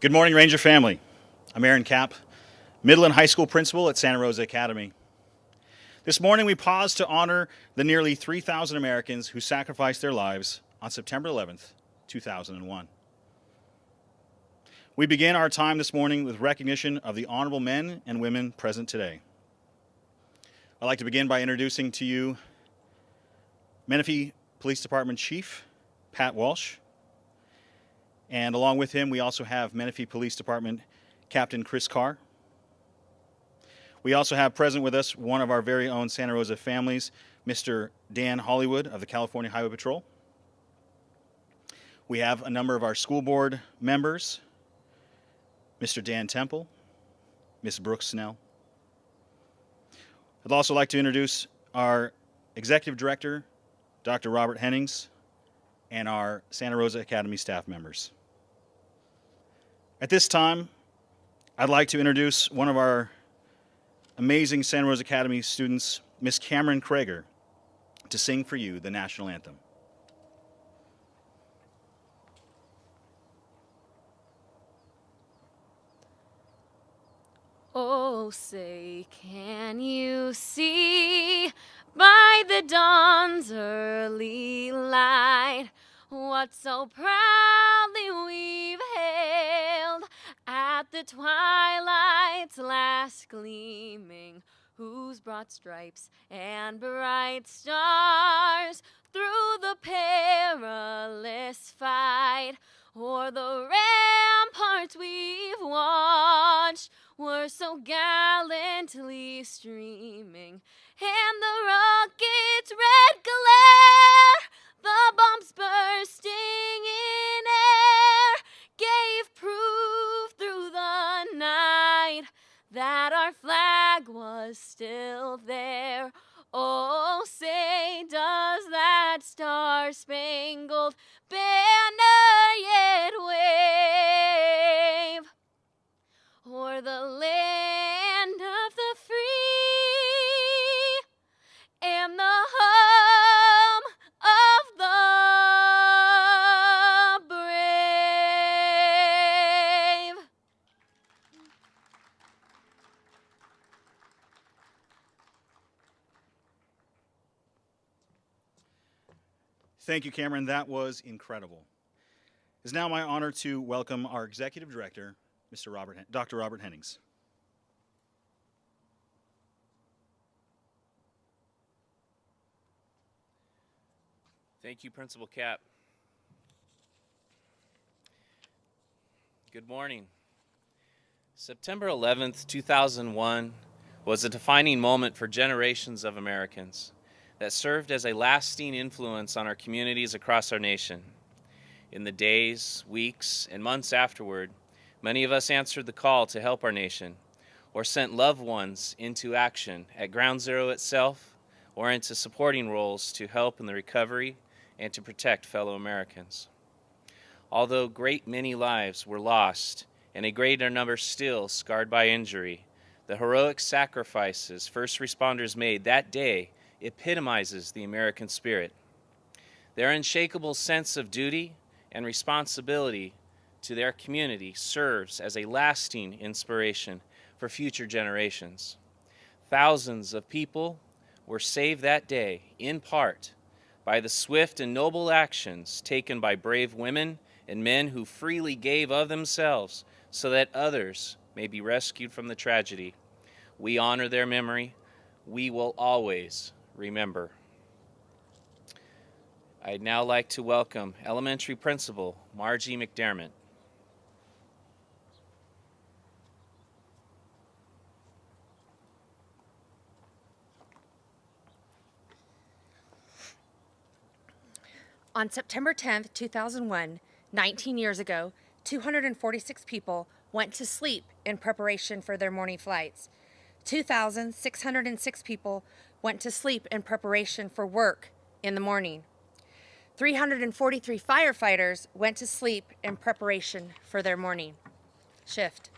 Good morning, Ranger family. I'm Aaron Kapp, middle and high school principal at Santa Rosa Academy. This morning we pause to honor the nearly 3,000 Americans who sacrificed their lives on September 11th, 2001. We begin our time this morning with recognition of the honorable men and women present today. I'd like to begin by introducing to you Menifee Police Department Chief Pat Walsh. And along with him, we also have Menifee Police Department Captain Chris Carr. We also have present with us one of our very own Santa Rosa families, Mr. Dan Hollywood of the California Highway Patrol. We have a number of our school board members, Mr. Dan Temple, Ms. Brooke Snell. I'd also like to introduce our Executive Director, Dr. Robert Hennings, and our Santa Rosa Academy staff members. At this time, I'd like to introduce one of our amazing Santa Rosa Academy students, Ms. Camryn Creggar, to sing for you the National Anthem. Oh, say, can you see by the dawn's early light what so proudly we've hailed at the twilight's last gleaming, whose broad stripes and bright stars through the perilous fight o'er the ramparts we've watched were so gallantly streaming, and the rocket's red glare, the bombs bursting in air, gave proof through the night that our flag was still there. Oh, say, does that star-spangled banner yet wave o'er the land of the free and the home of the brave? Thank you, Cameron. That was incredible. It's now my honor to welcome our Executive Director, Dr. Robert Hennings. Thank you, Principal Kapp. Good morning. September 11th, 2001 was a defining moment for generations of Americans that served as a lasting influence on our communities across our nation. In the days, weeks, and months afterward, many of us answered the call to help our nation or sent loved ones into action at Ground Zero itself or into supporting roles to help in the recovery and to protect fellow Americans. Although a great many lives were lost and a greater number still scarred by injury, the heroic sacrifices first responders made that day epitomizes the American spirit. Their unshakable sense of duty and responsibility to their community serves as a lasting inspiration for future generations. Thousands of people were saved that day, in part, by the swift and noble actions taken by brave women and men who freely gave of themselves so that others may be rescued from the tragedy. We honor their memory. We will always remember. I'd now like to welcome Elementary Principal Margie McDermott. On September 10th, 2001, 19 years ago, 246 people went to sleep in preparation for their morning flights. 2,606 people went to sleep in preparation for work in the morning. 343 firefighters went to sleep in preparation for their morning shift.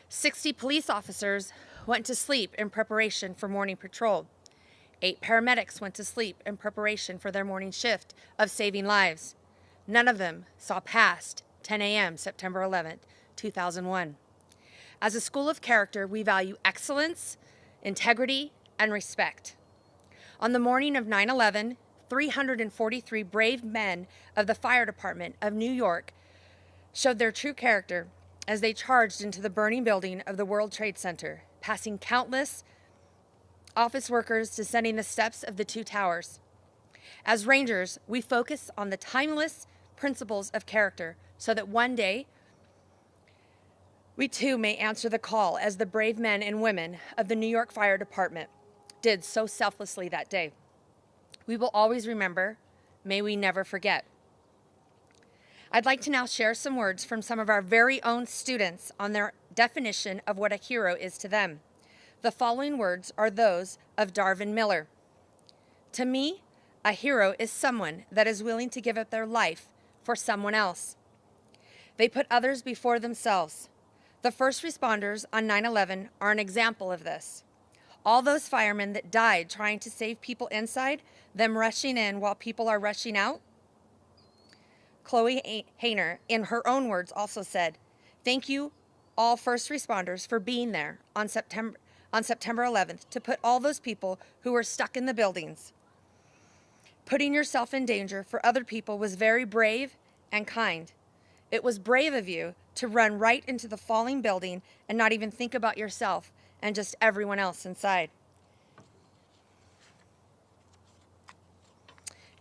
60 police officers went to sleep in preparation for morning patrol. 8 paramedics went to sleep in preparation for their morning shift of saving lives. None of them saw past 10 a.m. September 11th, 2001. As a school of character, we value excellence, integrity, and respect. On the morning of 9/11, 343 brave men of the fire department of New York showed their true character as they charged into the burning building of the World Trade Center, passing countless office workers descending the steps of the two towers. As Rangers, we focus on the timeless principles of character so that one day we too may answer the call as the brave men and women of the New York Fire Department did so selflessly that day. We will always remember, may we never forget. I'd like to now share some words from some of our very own students on their definition of what a hero is to them. The following words are those of Darvin Miller. To me, a hero is someone that is willing to give up their life for someone else. They put others before themselves. The first responders on 9/11 are an example of this. All those firemen that died trying to save people inside, them rushing in while people are rushing out. Chloe Hayner, in her own words, also said, "Thank you all first responders for being there on September 11th to put all those people who were stuck in the buildings. Putting yourself in danger for other people was very brave and kind. It was brave of you to run right into the falling building and not even think about yourself and just everyone else inside."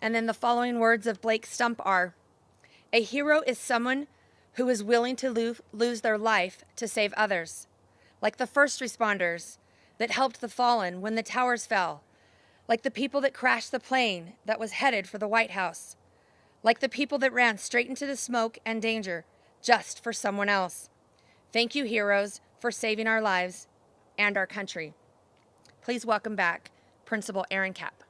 And then the following words of Blake Stump are, "A hero is someone who is willing to lose their life to save others, like the first responders that helped the fallen when the towers fell, like the people that crashed the plane that was headed for the White House, like the people that ran straight into the smoke and danger just for someone else. Thank you, heroes, for saving our lives and our country." Please welcome back Principal Aaron Kapp.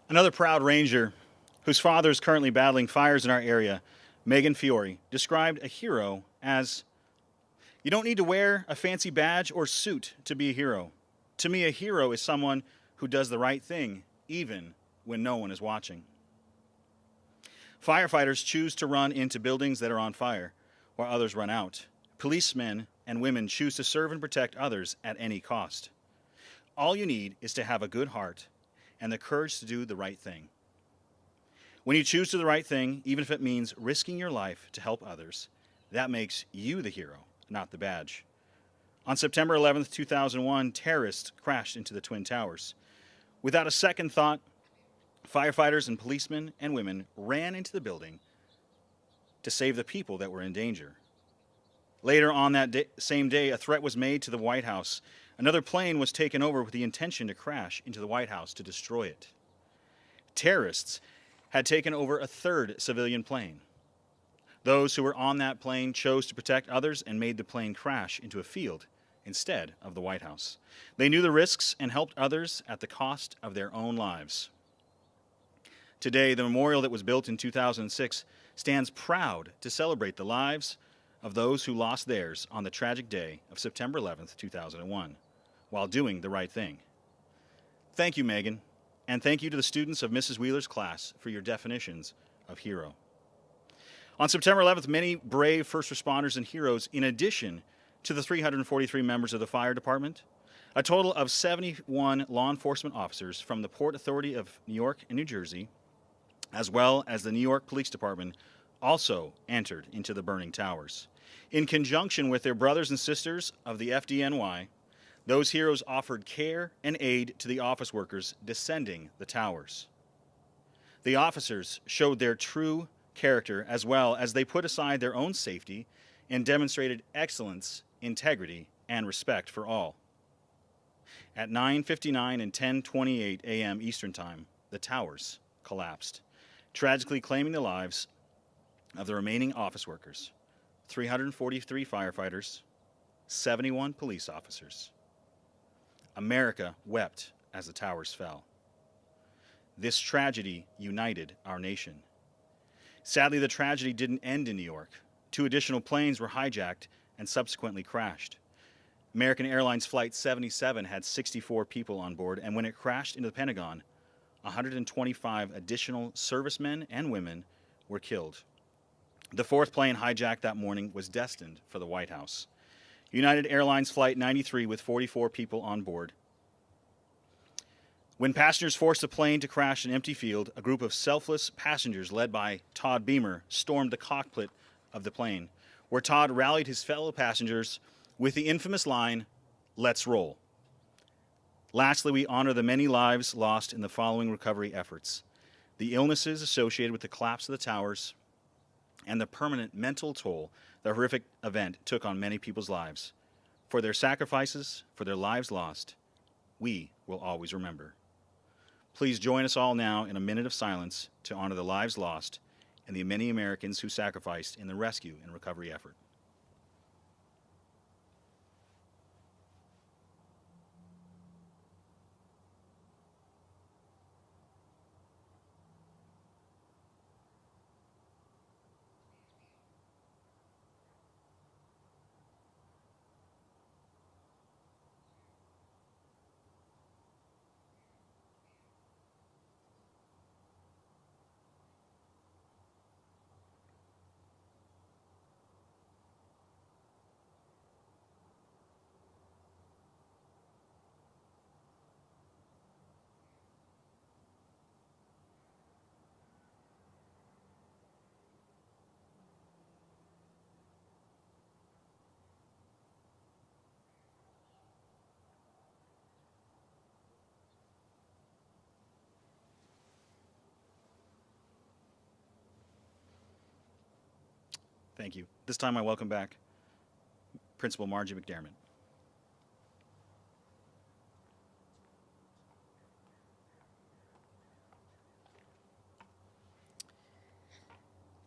Another proud Ranger whose father is currently battling fires in our area, Megan Fiore, described a hero as, "You don't need to wear a fancy badge or suit to be a hero. To me, a hero is someone who does the right thing, even when no one is watching." Firefighters choose to run into buildings that are on fire, while others run out. Policemen and women choose to serve and protect others at any cost. All you need is to have a good heart and the courage to do the right thing. When you choose to do the right thing, even if it means risking your life to help others, that makes you the hero, not the badge. On September 11th, 2001, terrorists crashed into the Twin Towers. Without a second thought, firefighters and policemen and women ran into the building to save the people that were in danger. Later on that same day, a threat was made to the White House. Another plane was taken over with the intention to crash into the White House to destroy it. Terrorists had taken over a third civilian plane. Those who were on that plane chose to protect others and made the plane crash into a field instead of the White House. They knew the risks and helped others at the cost of their own lives. Today, the memorial that was built in 2006 stands proud to celebrate the lives of those who lost theirs on the tragic day of September 11th, 2001, while doing the right thing. Thank you, Megan, and thank you to the students of Mrs. Wheeler's class for your definitions of hero. On September 11th, many brave first responders and heroes, in addition to the 343 members of the fire department, a total of 71 law enforcement officers from the Port Authority of New York and New Jersey, as well as the New York Police Department, also entered into the burning towers. In conjunction with their brothers and sisters of the FDNY, those heroes offered care and aid to the office workers descending the towers. The officers showed their true character as well as they put aside their own safety and demonstrated excellence, integrity, and respect for all. At 9:59 and 10:28 a.m. Eastern Time, the towers collapsed, tragically claiming the lives of the remaining office workers, 343 firefighters, 71 police officers. America wept as the towers fell. This tragedy united our nation. Sadly, the tragedy didn't end in New York. 2 additional planes were hijacked and subsequently crashed. American Airlines Flight 77 had 64 people on board, and when it crashed into the Pentagon, 125 additional servicemen and women were killed. The fourth plane hijacked that morning was destined for the White House. United Airlines Flight 93 with 44 people on board. When passengers forced the plane to crash an empty field, a group of selfless passengers led by Todd Beamer stormed the cockpit of the plane, where Todd rallied his fellow passengers with the infamous line, "Let's roll." Lastly, we honor the many lives lost in the following recovery efforts: the illnesses associated with the collapse of the towers, and the permanent mental toll the horrific event took on many people's lives. For their sacrifices, for their lives lost, we will always remember. Please join us all now in a minute of silence to honor the lives lost and the many Americans who sacrificed in the rescue and recovery effort. Thank you. This time I welcome back Principal Margie McDermott.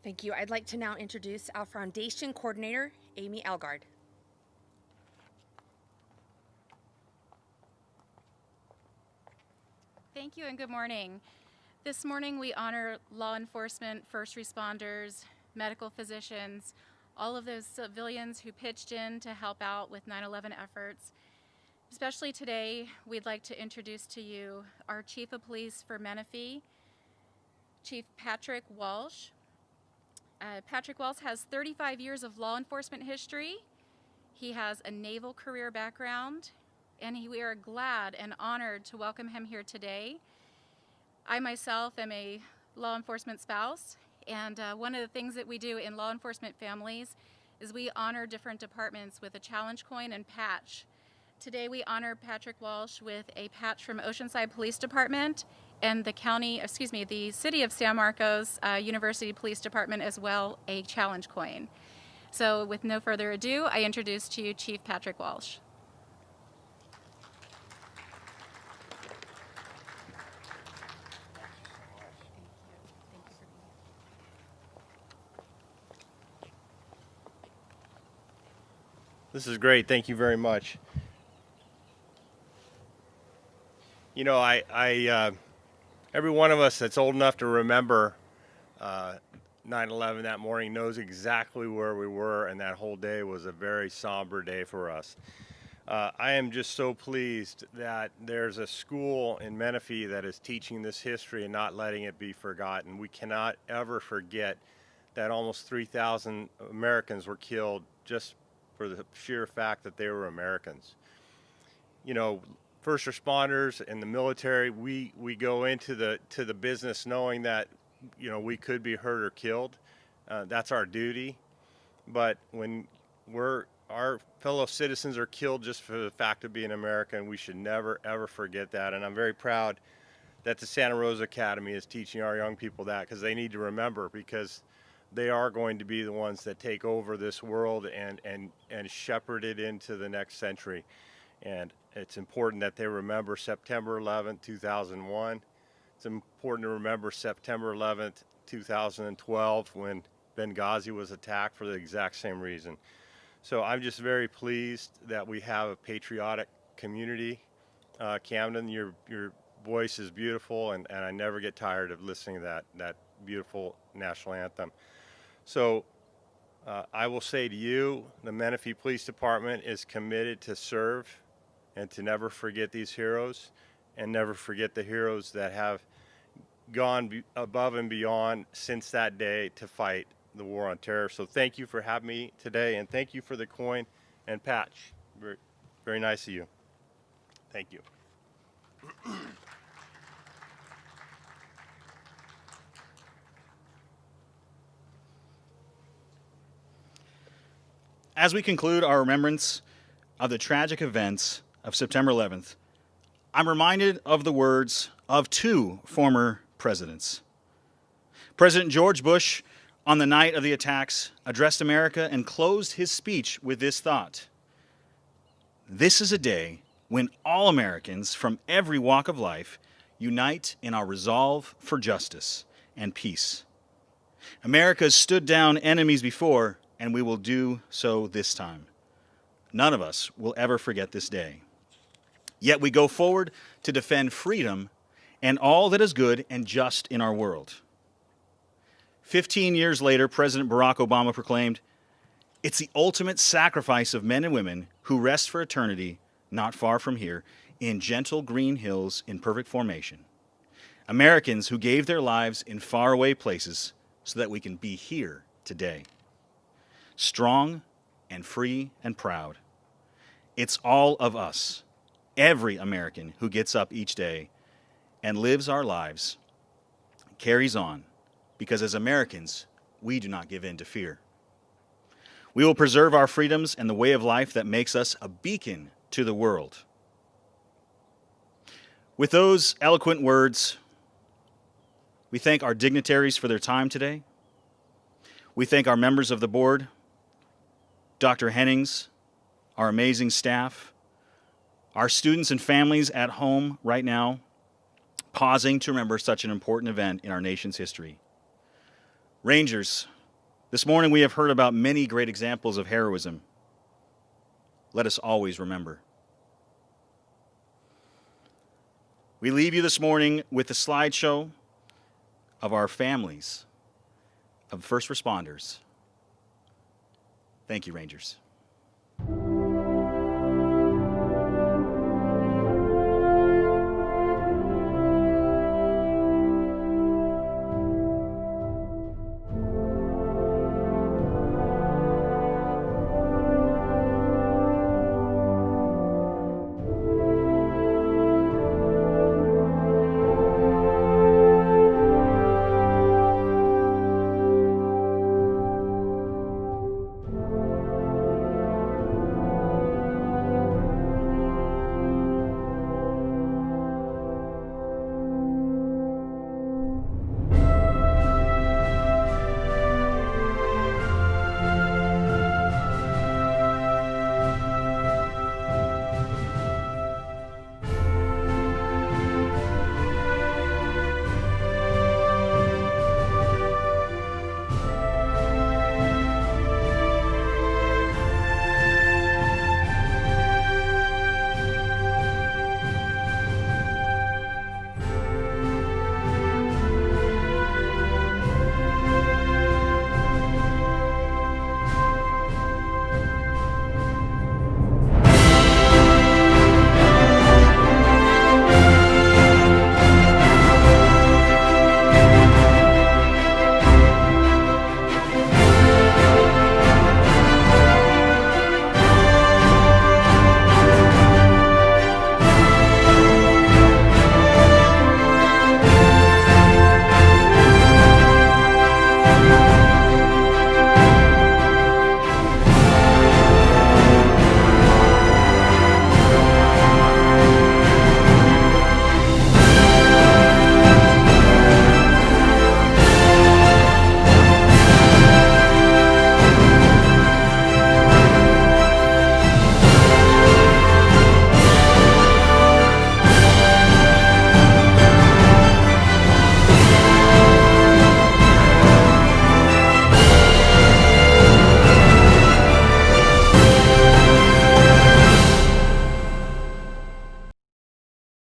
Thank you. I'd like to now introduce our Foundation Coordinator, Amy Elgard. Thank you and good morning. This morning we honor law enforcement, first responders, medical physicians, all of those civilians who pitched in to help out with 9/11 efforts. Especially today, we'd like to introduce to you our Chief of Police for Menifee, Chief Patrick Walsh. Patrick Walsh has 35 years of law enforcement history. He has a naval career background, and we are glad and honored to welcome him here today. I myself am a law enforcement spouse, and one of the things that we do in law enforcement families is we honor different departments with a challenge coin and patch. Today we honor Patrick Walsh with a patch from Oceanside Police Department and the City of San Marcos University Police Department as well, a challenge coin. So with no further ado, I introduce to you Chief Patrick Walsh. This is great. Thank you very much. You know, every one of us that's old enough to remember 9/11 that morning knows exactly where we were, and that whole day was a very somber day for us. I am just so pleased that there's a school in Menifee that is teaching this history and not letting it be forgotten. We cannot ever forget that almost 3,000 Americans were killed just for the sheer fact that they were Americans. You know, first responders and the military, we go into the business knowing that, you know, we could be hurt or killed. That's our duty. But when our fellow citizens are killed just for the fact of being American, we should never ever forget that. And I'm very proud that the Santa Rosa Academy is teaching our young people that, because they need to remember, because they are going to be the ones that take over this world and shepherd it into the next century. And it's important that they remember September 11th, 2001. It's important to remember September 11th, 2012, when Benghazi was attacked for the exact same reason. So I'm just very pleased that we have a patriotic community. Camden, your voice is beautiful, and I never get tired of listening to that beautiful national anthem. So I will say to you, the Menifee Police Department is committed to serve and to never forget these heroes and never forget the heroes that have gone above and beyond since that day to fight the war on terror. So thank you for having me today, and thank you for the coin and patch. Very, very nice of you. Thank you. As we conclude our remembrance of the tragic events of September 11th, I'm reminded of the words of two former presidents. President George Bush, on the night of the attacks, addressed America and closed his speech with this thought: "This is a day when all Americans from every walk of life unite in our resolve for justice and peace. America has stood down enemies before, and we will do so this time. None of us will ever forget this day. Yet we go forward to defend freedom and all that is good and just in our world." 15 years later, President Barack Obama proclaimed, "It's the ultimate sacrifice of men and women who rest for eternity not far from here in gentle green hills in perfect formation. Americans who gave their lives in faraway places so that we can be here today. Strong and free and proud. It's all of us, every American who gets up each day and lives our lives, carries on, because as Americans, we do not give in to fear. We will preserve our freedoms and the way of life that makes us a beacon to the world." With those eloquent words, we thank our dignitaries for their time today. We thank our members of the board, Dr. Hennings, our amazing staff, our students and families at home right now, pausing to remember such an important event in our nation's history. Rangers, this morning we have heard about many great examples of heroism. Let us always remember. We leave you this morning with the slideshow of our families of first responders. Thank you, Rangers.